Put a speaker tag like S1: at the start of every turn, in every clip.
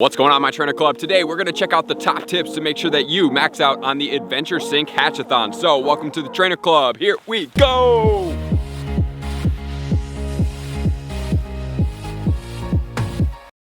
S1: What's going on, my trainer club? Today we're going to check out the top tips to make sure that you max out on the Adventure Sync HATCHATHON. So welcome to the trainer club. Here we go.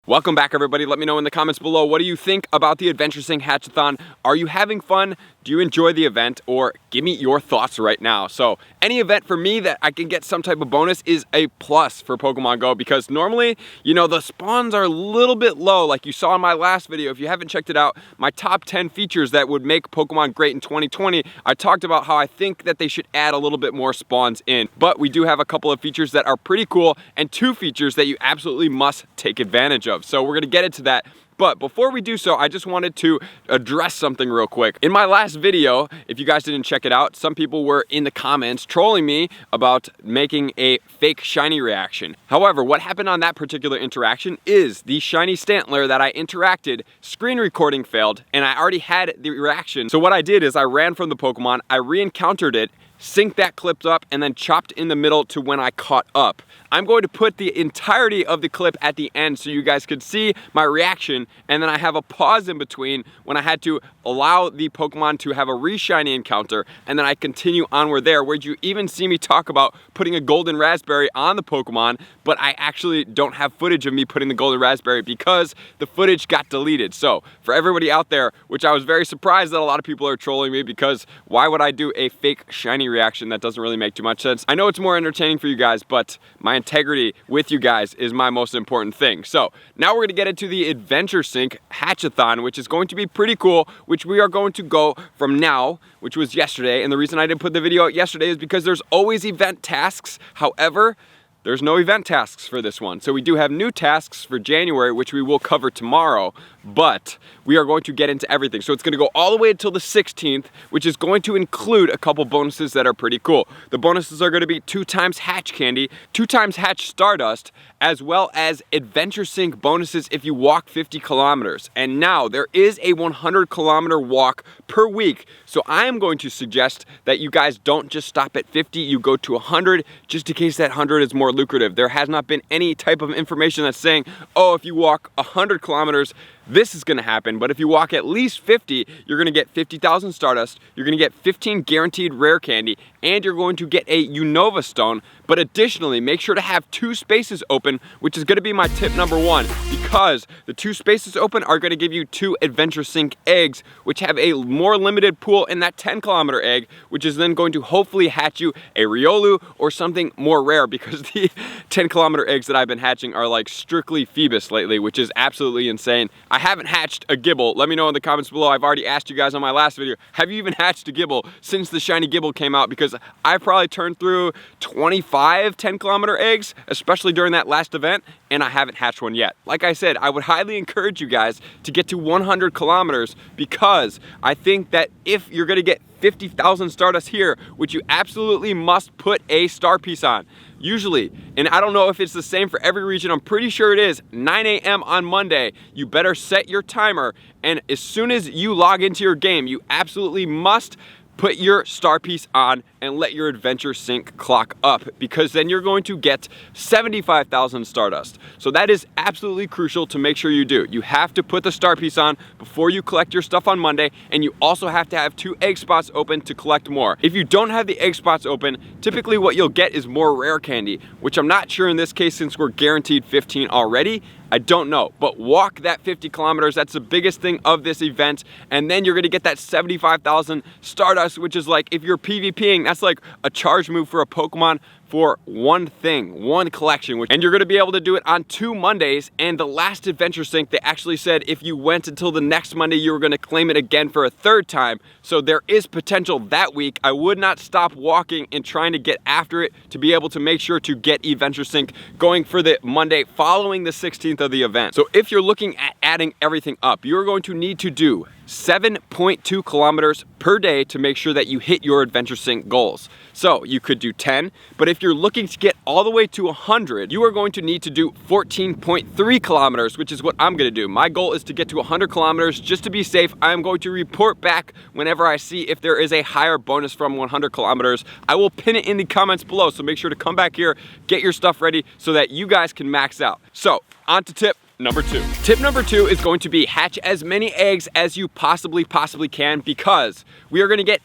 S1: Welcome back, everybody. Let me know in the comments below, what do you think about the Adventure Sync HATCHATHON? Are you having fun? Do you enjoy the event? Or give me your thoughts right now. So any event for me that I can get some type of bonus is a plus for Pokemon Go, because normally, you know, the spawns are a little bit low. Like you saw in my last video, if you haven't checked it out, my top 10 features that would make Pokemon great in 2020, I talked about how I think that they should add a little bit more spawns in. But we do have a couple of features that are pretty cool and 2 features that you absolutely must take advantage of. So we're gonna get into that. But before we do so, I just wanted to address something real quick. In my last video, if you guys didn't check it out, some people were in the comments trolling me about making a fake shiny reaction. However, what happened on that particular interaction is the shiny Stantler that I interacted, screen recording failed, and I already had the reaction. So what I did is I ran from the Pokemon, I re-encountered it, synced that clip up, and then chopped in the middle to when I caught up. I'm going to put the entirety of the clip at the end so you guys could see my reaction, and then I have a pause in between when I had to allow the Pokemon to have a re-shiny encounter, and then I continue onward there, where you even see me talk about putting a golden raspberry on the Pokemon, but I actually don't have footage of me putting the golden raspberry because the footage got deleted. So for everybody out there, which I was very surprised that a lot of people are trolling me, because why would I do a fake shiny reaction? That doesn't really make too much sense. I know it's more entertaining for you guys, but my integrity with you guys is my most important thing. So now we're gonna get into the Adventure Sync HATCHATHON, which is going to be pretty cool, which we are going to go from now, which was yesterday. And the reason I didn't put the video out yesterday is because there's always event tasks. However, there's no event tasks for this one. So we do have new tasks for January, which we will cover tomorrow, but we are going to get into everything. So it's gonna go all the way until the 16th, which is going to include a couple bonuses that are pretty cool. The bonuses are gonna be 2 times Hatch Candy, 2 times Hatch Stardust, as well as Adventure Sync bonuses if you walk 50 kilometers. And now there is a 100-kilometer walk per week. So I am going to suggest that you guys don't just stop at 50, you go to 100, just in case that 100 is more lucrative. There has not been any type of information that's saying, oh, if you walk 100 kilometers, this is gonna happen. But if you walk at least 50, you're gonna get 50,000 Stardust, you're gonna get 15 guaranteed rare candy, and you're going to get a Unova Stone. But additionally, make sure to have 2 spaces open, which is gonna be my tip number 1, because the 2 spaces open are gonna give you 2 Adventure Sync eggs, which have a more limited pool in that 10-kilometer egg, which is then going to hopefully hatch you a Riolu or something more rare, because the 10-kilometer eggs that I've been hatching are like strictly Phoebus lately, which is absolutely insane. I haven't hatched a Gibble. Let me know in the comments below. I've already asked you guys on my last video, have you even hatched a Gibble since the shiny Gibble came out? Because I've probably turned through 25 10-kilometer eggs, especially during that last event, and I haven't hatched one yet. Like I said, I would highly encourage you guys to get to 100 kilometers, because I think that if you're gonna get 50,000 Stardust here, which you absolutely must put a star piece on. Usually, and I don't know if it's the same for every region, I'm pretty sure it is, 9 a.m. on Monday, you better set your timer, and as soon as you log into your game, you absolutely must put your star piece on and let your Adventure Sync clock up, because then you're going to get 75,000 Stardust. So that is absolutely crucial to make sure you do. You have to put the star piece on before you collect your stuff on Monday, and you also have to have 2 egg spots open to collect more. If you don't have the egg spots open, typically what you'll get is more rare candy, which I'm not sure in this case, since we're guaranteed 15 already. I don't know, but walk that 50 kilometers. That's the biggest thing of this event. And then you're gonna get that 75,000 Stardust, which is like, if you're PvPing, that's like a charge move for a Pokemon for one thing, one collection, and you're gonna be able to do it on 2 Mondays. And the last Adventure Sync, they actually said if you went until the next Monday, you were gonna claim it again for a 3rd time. So there is potential that week. I would not stop walking and trying to get after it to be able to make sure to get Adventure Sync going for the Monday following the 16th of the event. So if you're looking at adding everything up, you're going to need to do 7.2 kilometers per day to make sure that you hit your Adventure Sync goals. So you could do 10, but if you're looking to get all the way to 100, you are going to need to do 14.3 kilometers, which is what I'm gonna do. My goal is to get to 100 kilometers just to be safe. I'm going to report back whenever I see if there is a higher bonus from 100 kilometers. I will pin it in the comments below, so make sure to come back here, get your stuff ready so that you guys can max out. So on to tip number 2. Tip number 2 is going to be hatch as many eggs as you possibly can, because we are going to get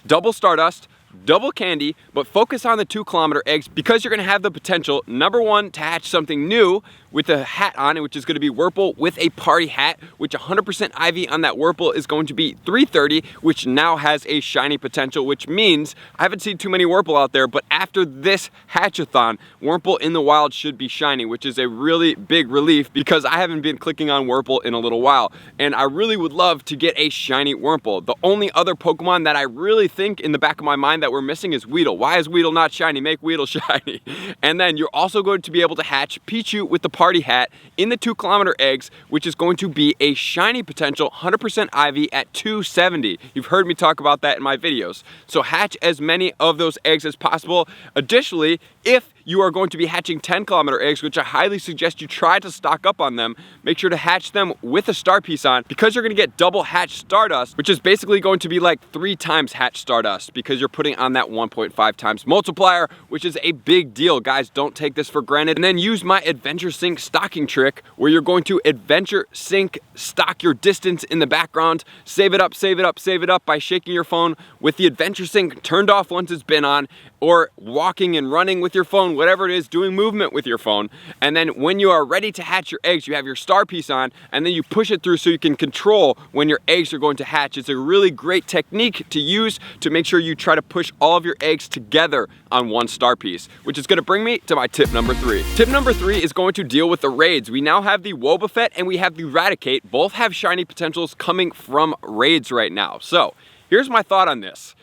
S1: double Stardust, double candy, but focus on the 2-kilometer eggs because you're gonna have the potential, number 1, to hatch something new with a hat on it, which is gonna be Wurmple with a party hat, which 100% IV on that Wurmple is going to be 330, which now has a shiny potential, which means I haven't seen too many Wurmple out there, but after this hatchathon, Wurmple in the wild should be shiny, which is a really big relief because I haven't been clicking on Wurmple in a little while, and I really would love to get a shiny Wurmple. The only other Pokemon that I really think in the back of my mind that we're missing is Weedle. Why is Weedle not shiny? Make Weedle shiny. And then you're also going to be able to hatch Pichu with the party hat in the 2-kilometer eggs, which is going to be a shiny potential 100% IV at 270. You've heard me talk about that in my videos. So hatch as many of those eggs as possible. Additionally, if you are going to be hatching 10-kilometer eggs, which I highly suggest you try to stock up on them, make sure to hatch them with a star piece on, because you're gonna get double hatch Stardust, which is basically going to be like 3 times hatch Stardust because you're putting on that 1.5 times multiplier, which is a big deal. Guys, don't take this for granted. And then use my Adventure Sync stocking trick where you're going to Adventure Sync stock your distance in the background, save it up by shaking your phone with the Adventure Sync turned off once it's been on, or walking and running with your phone, whatever it is, doing movement with your phone. And then when you are ready to hatch your eggs, you have your star piece on, and then you push it through so you can control when your eggs are going to hatch. It's a really great technique to use to make sure you try to push all of your eggs together on one star piece, which is gonna bring me to my tip number 3. Tip number 3 is going to deal with the raids. We now have the Wobbuffet and we have the Raticate. Both have shiny potentials coming from raids right now. So here's my thought on this.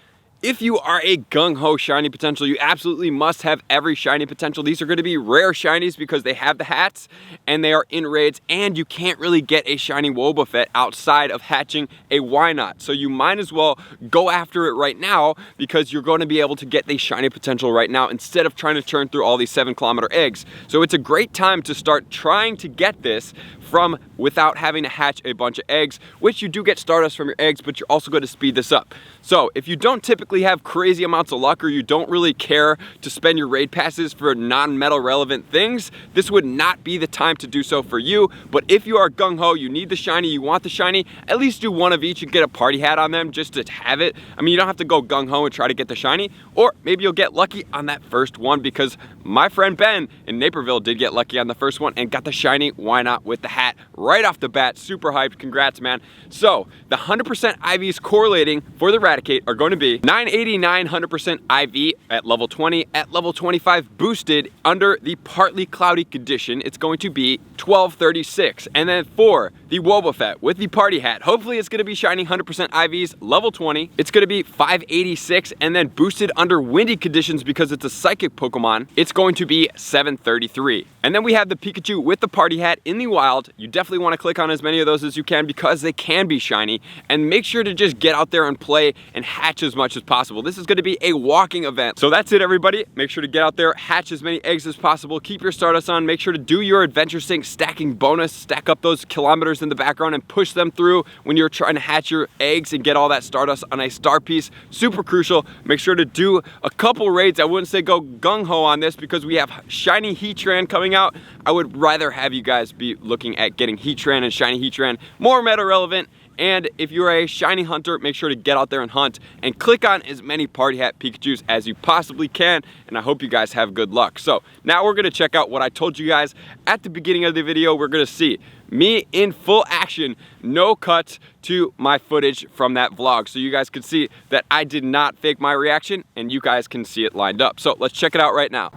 S1: If you are a gung-ho shiny potential, you absolutely must have every shiny potential. These are going to be rare shinies because they have the hats and they are in raids, and you can't really get a shiny Wobbuffet outside of hatching a Wynot. So you might as well go after it right now because you're going to be able to get the shiny potential right now instead of trying to churn through all these 7-kilometer eggs. So it's a great time to start trying to get this from without having to hatch a bunch of eggs, which you do get Stardust from your eggs, but you're also going to speed this up. So if you don't typically have crazy amounts of luck, or you don't really care to spend your raid passes for non-metal relevant things, this would not be the time to do so for you. But if you are gung-ho, you need the shiny, you want the shiny, at least do one of each and get a party hat on them just to have it. I mean, you don't have to go gung-ho and try to get the shiny, or maybe you'll get lucky on that first one, because my friend Ben in Naperville did get lucky on the first one and got the shiny Wynot with the hat right off the bat. Super hyped. Congrats, man. So the 100% IVs correlating for the Raticate are going to be 989 100% IV at level 20. At level 25 boosted under the partly cloudy condition, it's going to be 1236. And then for the Wobbuffet with the party hat, hopefully it's going to be shiny 100% IVs level 20. It's going to be 586, and then boosted under windy conditions because it's a psychic Pokemon, it's going to be 733. And then we have the Pikachu with the party hat in the wild. You definitely want to click on as many of those as you can because they can be shiny, and make sure to just get out there and play and hatch as much as possible. This is going to be a walking event. So that's it, everybody. Make sure to get out there, hatch as many eggs as possible, keep your Stardust on, make sure to do your Adventure Sync stacking bonus, stack up those kilometers in the background and push them through when you're trying to hatch your eggs and get all that Stardust on a star piece. Super crucial. Make sure to do a couple raids. I wouldn't say go gung-ho on this because we have shiny Heatran coming out. I would rather have you guys be looking at getting Heatran and shiny Heatran, more meta relevant. And if you're a shiny hunter, make sure to get out there and hunt and click on as many party hat Pikachus as you possibly can. And I hope you guys have good luck. So now we're gonna check out what I told you guys at the beginning of the video. We're gonna see me in full action, no cuts to my footage from that vlog. So you guys can see that I did not fake my reaction, and you guys can see it lined up. So let's check it out right now.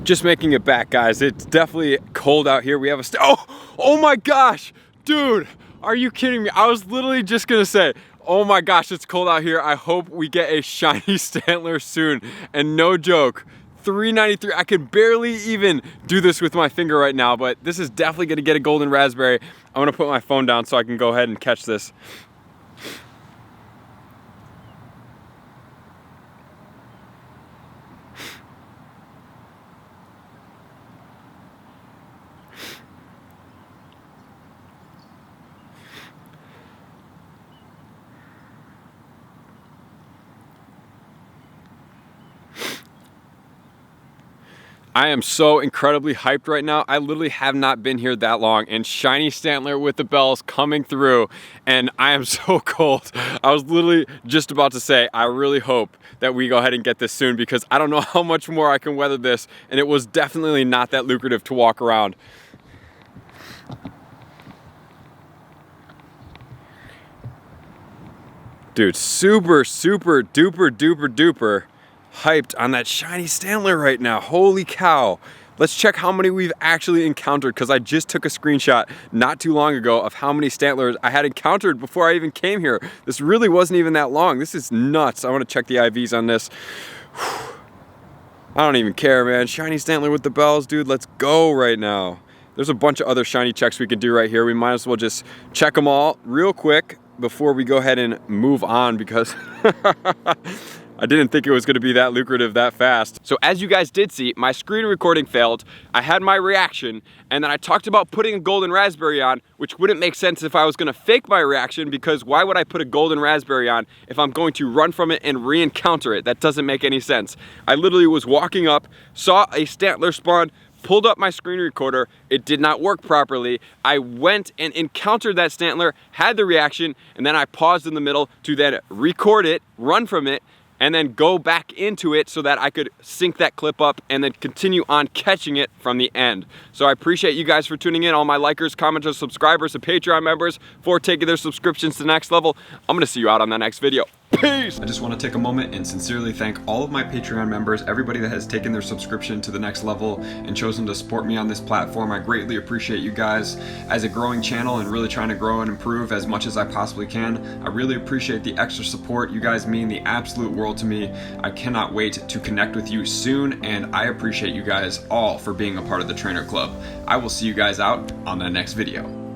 S1: Just making it back, guys. It's definitely cold out here. We have a oh my gosh, dude, are you kidding me? I was literally just gonna say, oh my gosh, it's cold out here. I hope we get a shiny Stantler soon. And no joke, 393. I can barely even do this with my finger right now, but this is definitely gonna get a golden raspberry. I'm gonna put my phone down so I can go ahead and catch this. I am so incredibly hyped right now. I literally have not been here that long, and shiny Stantler with the bells coming through, and I am so cold. I was literally just about to say, I really hope that we go ahead and get this soon, because I don't know how much more I can weather this, and it was definitely not that lucrative to walk around. Dude, super duper hyped on that shiny Stantler right now. Holy cow. Let's check how many we've actually encountered, because I just took a screenshot not too long ago of how many Stantlers I had encountered before I even came here. This really wasn't even that long. This is nuts. I want to check the IVs on this. I don't even care, man. Shiny Stantler with the bells, dude. Let's go right now. There's a bunch of other shiny checks we could do right here. We might as well just check them all real quick before we go ahead and move on, because I didn't think it was gonna be that lucrative that fast. So as you guys did see, my screen recording failed. I had my reaction, and then I talked about putting a golden raspberry on, which wouldn't make sense if I was gonna fake my reaction, because why would I put a golden raspberry on if I'm going to run from it and re-encounter it? That doesn't make any sense. I literally was walking up, saw a Stantler spawn, pulled up my screen recorder, it did not work properly. I went and encountered that Stantler, had the reaction, and then I paused in the middle to then record it, run from it, and then go back into it so that I could sync that clip up and then continue on catching it from the end. So I appreciate you guys for tuning in, all my likers, commenters, subscribers, and Patreon members for taking their subscriptions to the next level. I'm gonna see you out on the next video. Peace! I just want to take a moment and sincerely thank all of my Patreon members, everybody that has taken their subscription to the next level and chosen to support me on this platform. I greatly appreciate you guys. As a growing channel and really trying to grow and improve as much as I possibly can, I really appreciate the extra support. You guys mean the absolute world to me. I cannot wait to connect with you soon, and I appreciate you guys all for being a part of the Trainer Club. I will see you guys out on the next video.